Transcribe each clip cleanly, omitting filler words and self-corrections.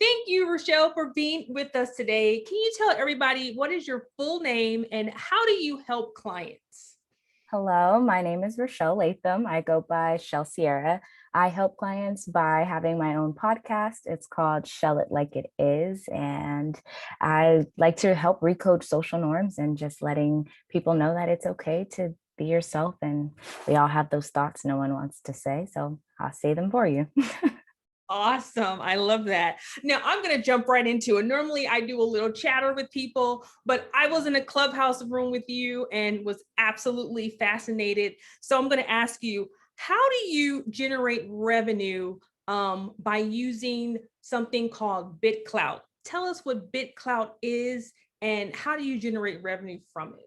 Thank you, Ru'Shell, for being with us today. Can you tell everybody what is your full name and how do you help clients? Hello, my name is Ru'Shell Lathom. I go by Shelcierra. I help clients by having my own podcast. It's called Shel It Like It Is. And I like to help recode social norms and just letting people know that it's okay to be yourself. And we all have those thoughts no one wants to say. So I'll say them for you. Awesome. I love that. Now I'm going to jump right into it. Normally I do a little chatter with people, but I was in a Clubhouse room with you and was absolutely fascinated. So I'm going to ask you, how do you generate revenue by using something called BitClout? Tell us what BitClout is and how do you generate revenue from it?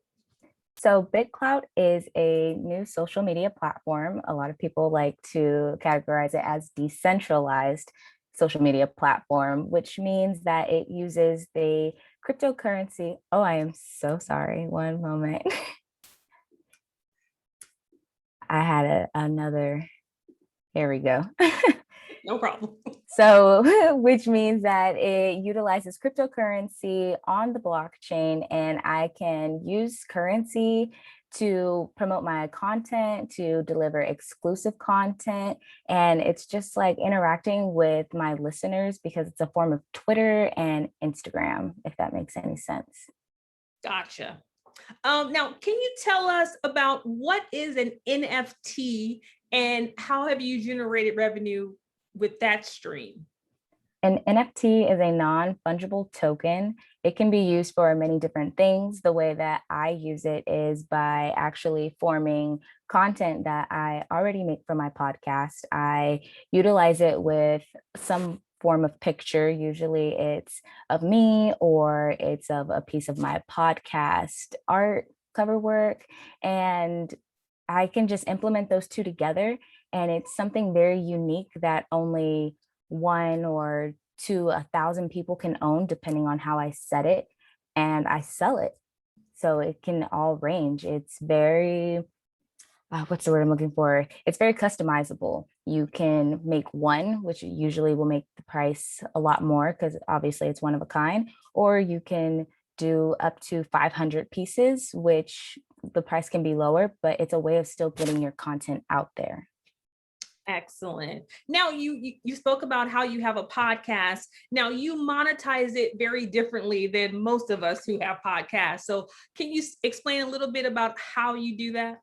So BitClout is a new social media platform. A lot of people like to categorize it as decentralized social media platform, which means that it uses the cryptocurrency. Oh, I am so sorry. One moment. I had another, here we go. No problem. So, which means that it utilizes cryptocurrency on the blockchain, and I can use currency to promote my content, to deliver exclusive content. And it's just like interacting with my listeners because it's a form of Twitter and Instagram, if that makes any sense. Gotcha. Now, can you tell us about what is an NFT and how have you generated revenue with that stream? An NFT is a non-fungible token. It can be used for many different things. The way that I use it is by actually forming content that I already make for my podcast. I utilize it with some form of picture. Usually it's of me or it's of a piece of my podcast art cover work. And I can just implement those two together. And it's something very unique that only one or to 1,000 people can own, depending on how I set it, and I sell it. So it can all range. It's very, what's the word I'm looking for? It's very customizable. You can make one, which usually will make the price a lot more because obviously it's one of a kind, or you can do up to 500 pieces, which the price can be lower, but it's a way of still getting your content out there. Excellent. Now you spoke about how you have a podcast. Now you monetize it very differently than most of us who have podcasts. So can you explain a little bit about how you do that?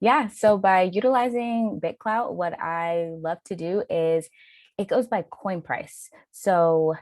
Yeah, so by utilizing BitClout, what I love to do is it goes by coin price. So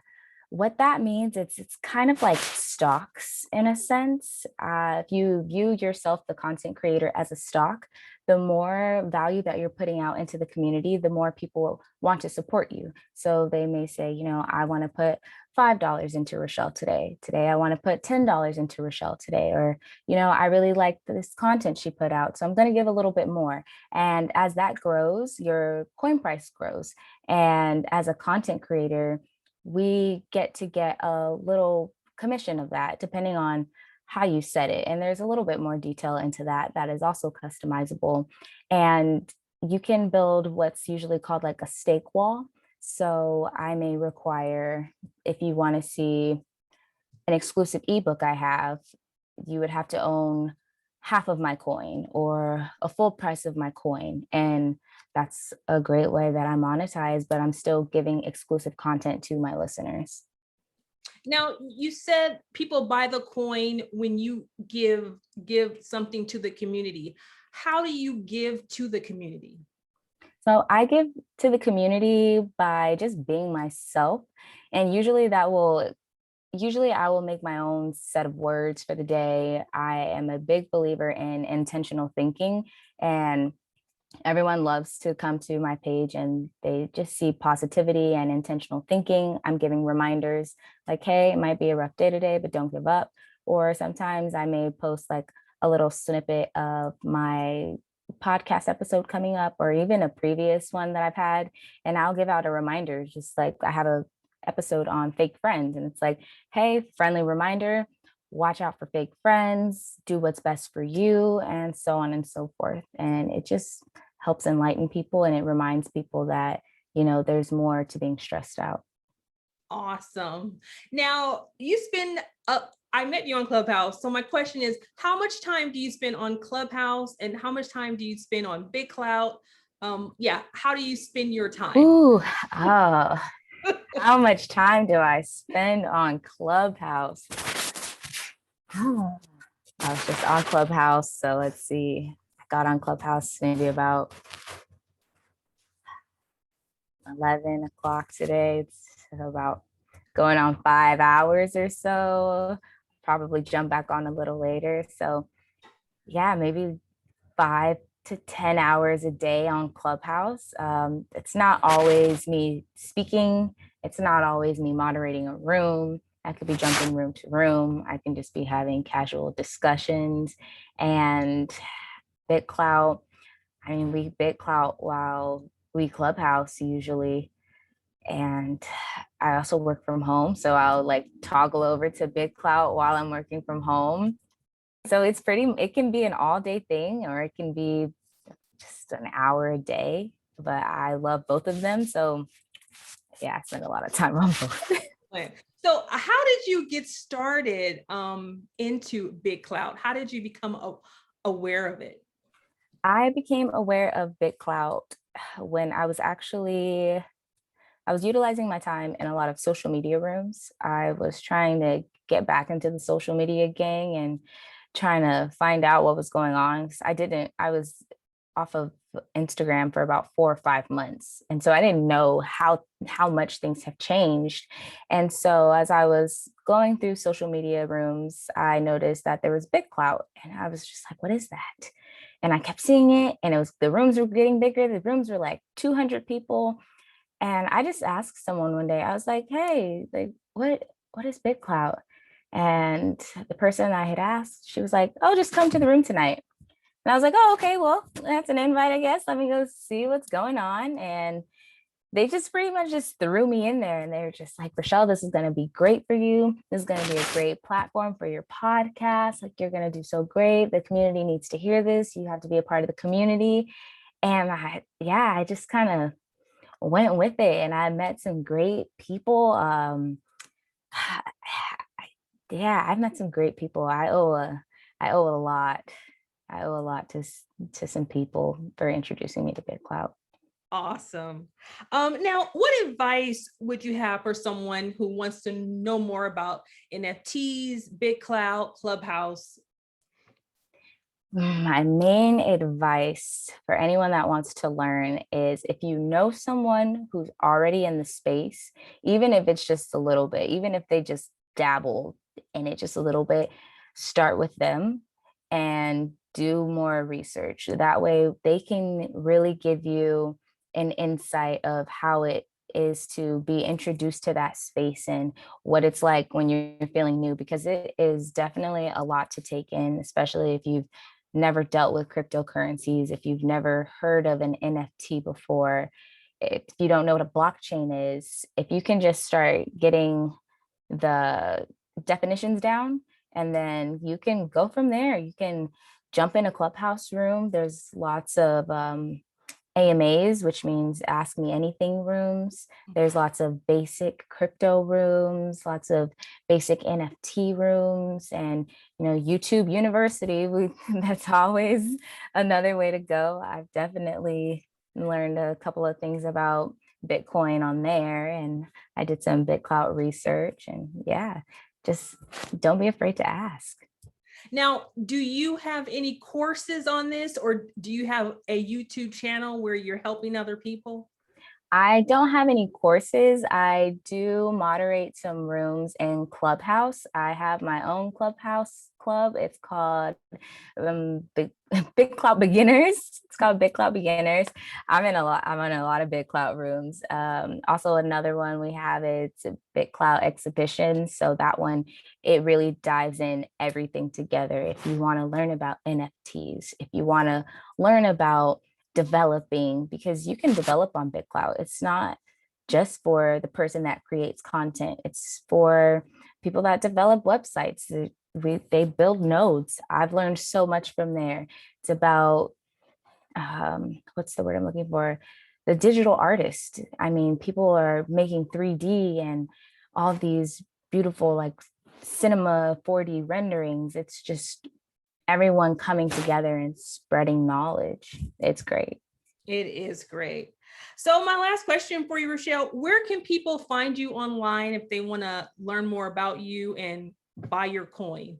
what that means, it's kind of like stocks in a sense. If you view yourself, the content creator, as a stock, the more value that you're putting out into the community, the more people want to support you. So they may say, I want to put $5 into Ru'Shell today. Today, I want to put $10 into Ru'Shell today. Or, I really like this content she put out, so I'm going to give a little bit more. And as that grows, your coin price grows. And as a content creator, we get a little commission of that, depending on how you set it. And there's a little bit more detail into that is also customizable. And you can build what's usually called like a stake wall. So I may require, if you want to see an exclusive ebook I have, you would have to own half of my coin or a full price of my coin. And that's a great way that I monetize, but I'm still giving exclusive content to my listeners. Now, you said people buy the coin when you give something to the community. How do you give to the community? So I give to the community by just being myself. And usually I will make my own set of words for the day. I am a big believer in intentional thinking, and everyone loves to come to my page and they just see positivity and intentional thinking. I'm giving reminders like, hey, it might be a rough day today, but don't give up. Or sometimes I may post like a little snippet of my podcast episode coming up, or even a previous one that I've had, and I'll give out a reminder, just like I have a episode on fake friends, and it's like, hey, friendly reminder, watch out for fake friends, do what's best for you, and so on and so forth. And it just helps enlighten people, and it reminds people that there's more to being stressed out. Awesome. Now you spend I met you on Clubhouse. So my question is, how much time do you spend on Clubhouse and how much time do you spend on BitClout? Yeah, how do you spend your time? Ooh, oh, how much time do I spend on Clubhouse? Oh, I was just on Clubhouse. So let's see. I got on Clubhouse maybe about 11 o'clock today. It's about going on 5 hours or so. Probably jump back on a little later. So yeah, maybe 5 to 10 hours a day on Clubhouse. It's not always me speaking. It's not always me moderating a room. I could be jumping room to room. I can just be having casual discussions. And BitClout, I mean, we BitClout while we Clubhouse usually. And I also work from home. So I'll like toggle over to BitClout while I'm working from home. So it can be an all day thing or it can be just an hour a day, but I love both of them. So yeah, I spend a lot of time on both. So how did you get started into BitClout? How did you become aware of it? I became aware of BitClout when I was utilizing my time in a lot of social media rooms. I was trying to get back into the social media gang and trying to find out what was going on. I was off of Instagram for about 4 or 5 months. And so I didn't know how much things have changed. And so as I was going through social media rooms, I noticed that there was BitClout. And I was just like, what is that? And I kept seeing it. And the rooms were getting bigger. The rooms were like 200 people. And I just asked someone one day, I was like, hey, like, what is BitClout? And the person I had asked, she was like, oh, just come to the room tonight. And I was like, oh, okay, well, that's an invite, I guess. Let me go see what's going on. And they just pretty much just threw me in there. And they were just like, Ru'Shell, this is going to be great for you. This is going to be a great platform for your podcast. Like, you're going to do so great. The community needs to hear this. You have to be a part of the community. And I just kind of went with it and I met some great people. Yeah, I've met some great people. I owe a lot. I owe a lot to some people for introducing me to BitClout. Awesome. Now, what advice would you have for someone who wants to know more about NFTs, BitClout, Clubhouse? My main advice for anyone that wants to learn is if you know someone who's already in the space, even if it's just a little bit, even if they just dabble in it just a little bit, start with them and do more research. That way they can really give you an insight of how it is to be introduced to that space and what it's like when you're feeling new, because it is definitely a lot to take in, especially if you've never dealt with cryptocurrencies, if you've never heard of an NFT before, if you don't know what a blockchain is, if you can just start getting the definitions down and then you can go from there. You can jump in a Clubhouse room. There's lots of AMAs, which means ask me anything rooms. There's lots of basic crypto rooms, lots of basic NFT rooms, and YouTube University. That's always another way to go. I've definitely learned a couple of things about Bitcoin on there, and I did some BitClout research, and yeah, just don't be afraid to ask. Now, do you have any courses on this, or do you have a YouTube channel where you're helping other people? I don't have any courses. I do moderate some rooms in Clubhouse. I have my own Clubhouse club. It's called Big Clout Beginners. It's called Big Clout Beginners. I'm in a lot of Big Clout rooms. Also another one we have, it's a Big Clout Exhibition. So that one, it really dives in everything together. If you want to learn about NFTs, if you want to learn about developing, because you can develop on BitClout. It's not just for the person that creates content. It's for people that develop websites. They build nodes. I've learned so much from there. It's about what's the word I'm looking for? The digital artist. I mean, people are making 3D and all these beautiful like cinema 4D renderings. It's just everyone coming together and spreading knowledge. It's great. It is great. So my last question for you, Ru'Shell, where can people find you online if they want to learn more about you and buy your coin?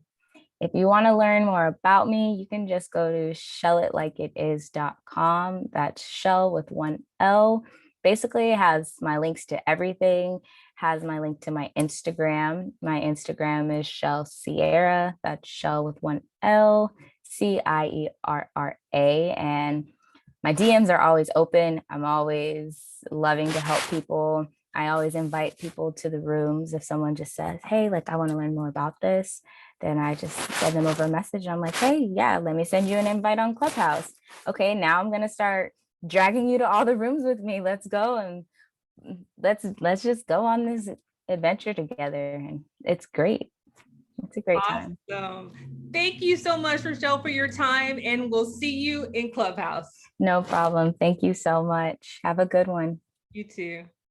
If you want to learn more about me, you can just go to shellitlikeItis.com. That's Shel with one L. Basically, it has my links to everything, has my link to my Instagram. My Instagram is shelcierra. That's Shel with one L, Cierra. And my DMs are always open. I'm always loving to help people. I always invite people to the rooms. If someone just says, hey, like, I want to learn more about this, then I just send them over a message. I'm like, hey, yeah, let me send you an invite on Clubhouse. Okay, now I'm going to start dragging you to all the rooms with me. Let's go and let's just go on this adventure together. And it's great. It's a great time. Awesome. Thank you so much, Ru'Shell, for your time, and we'll see you in Clubhouse. No problem. Thank you so much. Have a good one. You too.